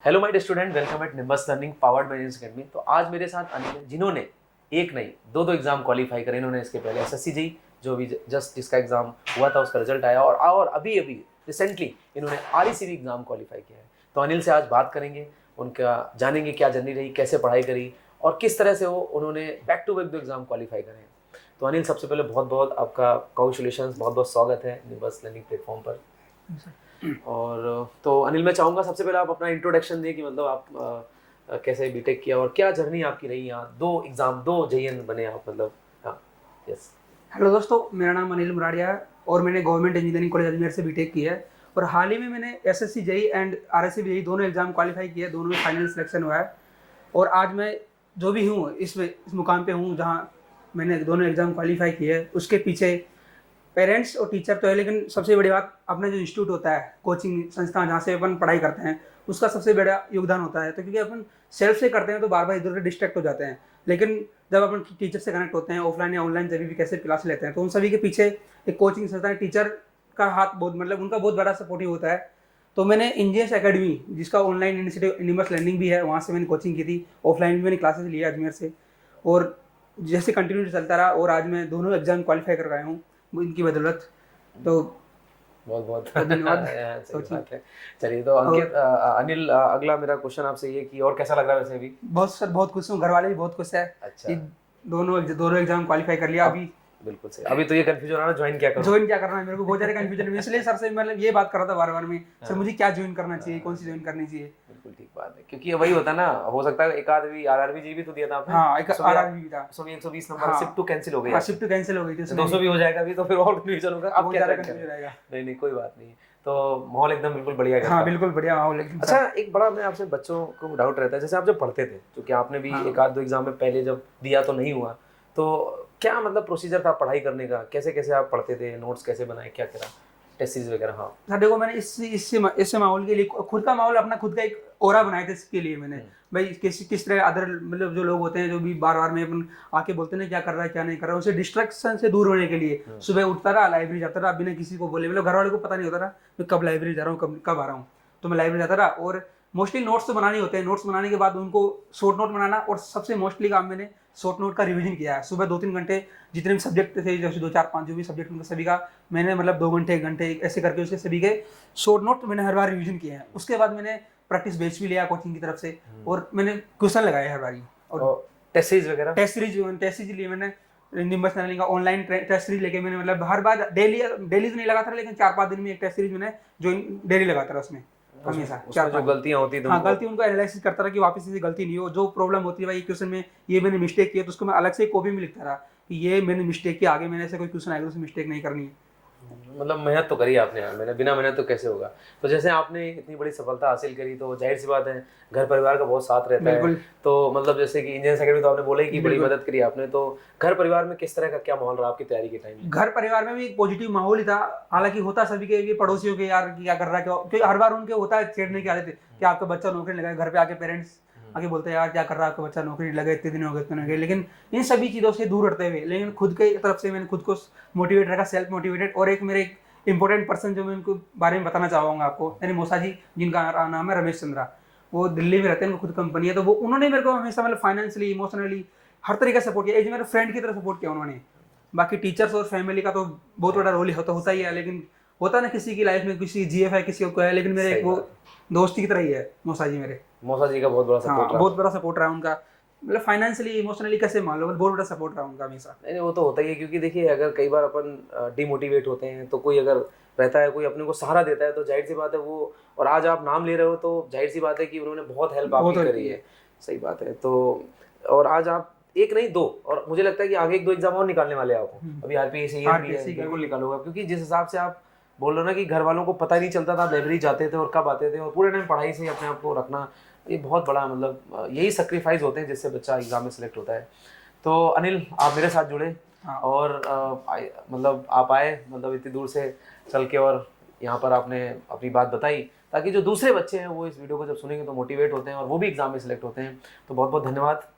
Hello my dear student, welcome at Nimbus Learning powered by Engineers Academy. तो आज मेरे साथ अनिल है, जिन्होंने एक नहीं दो एग्जाम क्वालिफाई करे। इन्होंने इसके पहले एसएससी जेई जो भी जस्ट जिसका एग्जाम हुआ था उसका रिजल्ट आया, और अभी रिसेंटली इन्होंने आरईसीबी एग्जाम क्वालिफाई किया है। तो अनिल से आज बात करेंगे, उनका जानेंगे क्या जर्नी रही, कैसे पढ़ाई करी और किस तरह से उन्होंने बैक टू बैक दो एग्जाम क्वालिफाई करे हैं। तो अनिल, सबसे पहले बहुत बहुत आपका कॉन्ग्रेचुलेशन, बहुत बहुत स्वागत है निम्बस लर्निंग प्लेटफॉर्म पर। और तो अनिल, मैं चाहूँगा सबसे पहले आप अपना इंट्रोडक्शन दें कि मतलब आप कैसे बीटेक किया और क्या जर्नी आपकी रही, यहाँ दो एग्जाम दो जेईएन बने आप, मतलब। हाँ, यस। हेलो दोस्तों, मेरा नाम अनिल मुराडिया है और मैंने गवर्नमेंट इंजीनियरिंग कॉलेज अजमेर से बीटेक किया है। और हाल ही में मैंने SSC JE and RSC JE दोनों एग्जाम क्वालिफाई किए, दोनों में फाइनल सिलेक्शन हुआ है। और आज मैं जो भी हूँ इस मुकाम पे हूँ जहाँ मैंने दोनों एग्जाम क्वालिफाई किए है। उसके पीछे पेरेंट्स और टीचर तो है, लेकिन सबसे बड़ी बात अपना जो इंस्टीट्यूट होता है, कोचिंग संस्थान जहाँ से अपन पढ़ाई करते हैं, उसका सबसे बड़ा योगदान होता है। तो क्योंकि अपन सेल्फ से करते हैं तो बार बार इधर उधर डिस्ट्रैक्ट हो जाते हैं, लेकिन जब अपन टीचर से कनेक्ट होते हैं ऑफलाइन या ऑनलाइन जब भी कैसे क्लास लेते हैं, तो उन सभी के पीछे एक कोचिंग संस्थान टीचर का हाथ बहुत मतलब उनका बहुत बड़ा सपोर्टिव होता है। तो मैंने इंजीनियर्स एकेडमी, जिसका ऑनलाइन इनिशिएटिव निम्बस लर्निंग भी है, वहाँ से मैंने कोचिंग की थी। ऑफलाइन भी मैंने क्लासेस लिया अजमेर से, और जैसे कंटिन्यू चलता रहा और आज मैं दोनों एग्जाम क्वालिफाई कर रहा हूँ इनकी बदौलत। तो बहुत बहुत धन्यवाद। सही बात है। चलिए, तो अंकित, अनिल, अगला मेरा क्वेश्चन आपसे ये कि और कैसा लग रहा है वैसे अभी? बहुत खुश हूँ, घर वाले भी बहुत खुश है। अच्छा। दोनों एग्जाम क्वालिफाई कर लिया अभी। बिल्कुल सही। अभी तो ये कंफ्यूजन आ रहा है, ज्वाइन क्या करूं? ज्वाइन क्या करना है, मेरे को बहुत ज़्यादा कंफ्यूजन है, इसलिए सर से मतलब ये बात कर रहा था बार बार में, सर मुझे क्या ज्वाइन करना चाहिए, कौन सी ज्वाइन करनी चाहिए। बिल्कुल ठीक बात है, क्योंकि वही होता है ना, हो सकता है एक आध भी आरआरबी जी भी तो दिया था आपने। हाँ, एक आरआरबी भी था। 120 नंबर शिफ्ट टू कैंसिल हो गई। हाँ, शिफ्ट कैंसिल हो गई थी, 200 भी हो जाएगा अभी तो फिर और कंफ्यूजन होगा, अब क्या करें। नहीं, कोई बात नहीं। तो माहौल एकदम बिल्कुल बढ़िया है। हाँ, बिल्कुल बढ़िया माहौल है। अच्छा, एक बड़ा मैं आपसे बच्चों को डाउट रहता है, जैसे आप जब पढ़ते थे, क्योंकि आपने भी एक आध दो एग्जाम में पहले जब दिया तो नहीं हुआ, तो क्या मतलब प्रोसीजर था पढ़ाई करने का, कैसे कैसे आप पढ़ते थे, नोट्स कैसे बनाए, क्या करा, टेस्ट सीरीज वगैरह? हाँ सर देखो, मैंने इससे माहौल के लिए खुद का माहौल, अपना खुद का एक ओरा बनाया था इसके लिए मैंने। भाई किस तरह अदर मतलब जो लोग होते हैं जो भी बार बार में अपन आके बोलते हैं ना क्या कर रहा है क्या नहीं कर रहा है, उसे डिस्ट्रैक्शन से दूर होने के लिए सुबह उठता रहा, लाइब्रेरी जाता रहा बिना किसी को बोले, मतलब घर वाले को पता नहीं होता रहा मैं कब लाइब्रेरी जा रहा हूँ, कब आ रहा हूँ। तो मैं लाइब्रेरी जाता रहा, और मोस्टली नोट्स तो बनाने होते हैं। नोट्स बनाने के बाद उनको शॉर्ट नोट बनाना, और सबसे मोस्टली काम मैंने शॉर्ट नोट का रिवीजन किया है। सुबह 2-3 घंटे जितने भी सब्जेक्ट थे, जैसे 2-4-5 जो भी सब्जेक्ट उनका सभी का मैंने मतलब 2 घंटे 1 घंटे ऐसे करके उसके सभी के शॉर्ट नोट मैंने हर बार रिवीजन किए हैं। उसके बाद मैंने प्रैक्टिस बेच भी लिया कोचिंग की तरफ से, और मैंने क्वेश्चन लगाए हर बार। और टेस्ट सीरीज वगैरह, टेस्ट सीरीज लिए मैंने निम्बस लर्निंग का ऑनलाइन टेस्ट सीरीज लेके मैंने मतलब हर बार डेली तो नहीं लगाता, लेकिन 4-5 दिन में एक टेस्ट सीरीज मैंने जो डेली लगाता रहा उसमें हमेशा। जो गलतियां होती हाँ, गलती उनको एनालिसिस करता रहा कि वापस से गलती नहीं हो, जो प्रॉब्लम होती है भाई क्वेश्चन में ये मैंने मिस्टेक किया तो उसको मैं अलग से कॉपी में लिखता रहा कि ये मैंने मिस्टेक किया, आगे मैंने ऐसे कोई क्वेश्चन आएगा तो उसे मिस्टेक नहीं करनी है। मतलब मेहनत तो करी आपने यार, मैंने बिना मेहनत तो कैसे होगा। तो जैसे आपने इतनी बड़ी सफलता हासिल करी, तो जाहिर सी बात है घर परिवार का बहुत साथ रहता है। तो मतलब जैसे कि इंजीनियरिंग अकेडमी तो आपने बोला ही कि बड़ी मदद करी आपने, तो घर परिवार में किस तरह का क्या माहौल रहा आपकी तैयारी के टाइम? घर परिवार में भी एक पॉजिटिव माहौल ही था, हालांकि होता सभी के पड़ोसियों के यार क्या कर रहा है, क्योंकि हर बार उनके होता है छेड़ने की आदत कि आपका बच्चा नौकरी लगा, घर पे आके पेरेंट्स आके बोलते हैं यार क्या कर रहा है आपका बच्चा, नौकरी लगे, इतने दिन हो गए इतने हो गए। लेकिन इन सभी चीज़ों से दूर हटते हुए, लेकिन खुद के तरफ से मैंने खुद को मोटिवेट रखा, सेल्फ मोटिवेटेड। और एक मेरे इंपॉर्टेंट पर्सन जो मैं उनको बारे में बताना चाहूँगा आपको, मेरे मौसा जी, जिनका नाम है रमेश चंद्रा, वो दिल्ली में रहते हैं, उनको खुद कंपनी है। तो वो उन्होंने मेरे को हमेशा मतलब फाइनेंशियली, इमोशनली हर तरीके से सपोर्ट किया, एज मेरे फ्रेंड की तरह सपोर्ट किया उन्होंने। बाकी टीचर्स और फैमिली का तो बहुत बड़ा रोल होता ही है, लेकिन होता ना किसी की लाइफ में किसी जीएफ है किसी को है, लेकिन मेरे एक वो दोस्ती की तरह ही है मौसा जी मेरे। मौसा जी का बहुत बड़ा सपोर्ट रहा। बहुत बड़ा सपोर्ट रहा उनका, मतलब फाइनेंशियली इमोशनली कैसे मान लो, बहुत बड़ा सपोर्ट रहा उनका हमेशा। नहीं, वो तो होता ही है, क्योंकि देखिए अगर कई बार अपन डिमोटिवेट होते हैं तो कोई अगर रहता है, कोई अपने को सहारा देता है, तो जाहिर सी बात है वो, और आज आप नाम ले रहे हो तो जाहिर सी बात है कि उन्होंने बहुत हेल्प आपकी करी है। सही बात है। तो और आज आप एक नहीं दो, और मुझे लगता है कि आगे 1-2 एग्जाम और निकालने वाले हैं आपको, अभी आरपीएससी बिल्कुल निकालूंगा, क्योंकि जिस हिसाब से आप बोल रहे हो ना कि घर वालों को पता ही नहीं चलता था, लाइब्रेरी जाते थे और कब आते थे, और पूरे टाइम पढ़ाई से अपने आप को रखना, ये बहुत बड़ा मतलब यही सेक्रीफाइस होते हैं जिससे बच्चा एग्जाम में सिलेक्ट होता है। तो अनिल, आप मेरे साथ जुड़े और मतलब आप आए, मतलब इतनी दूर से चल के, और यहाँ पर आपने अपनी बात बताई, ताकि जो दूसरे बच्चे हैं वो इस वीडियो को जब सुनेंगे तो मोटिवेट होते हैं और वो भी एग्जाम में सिलेक्ट होते हैं। तो बहुत बहुत धन्यवाद।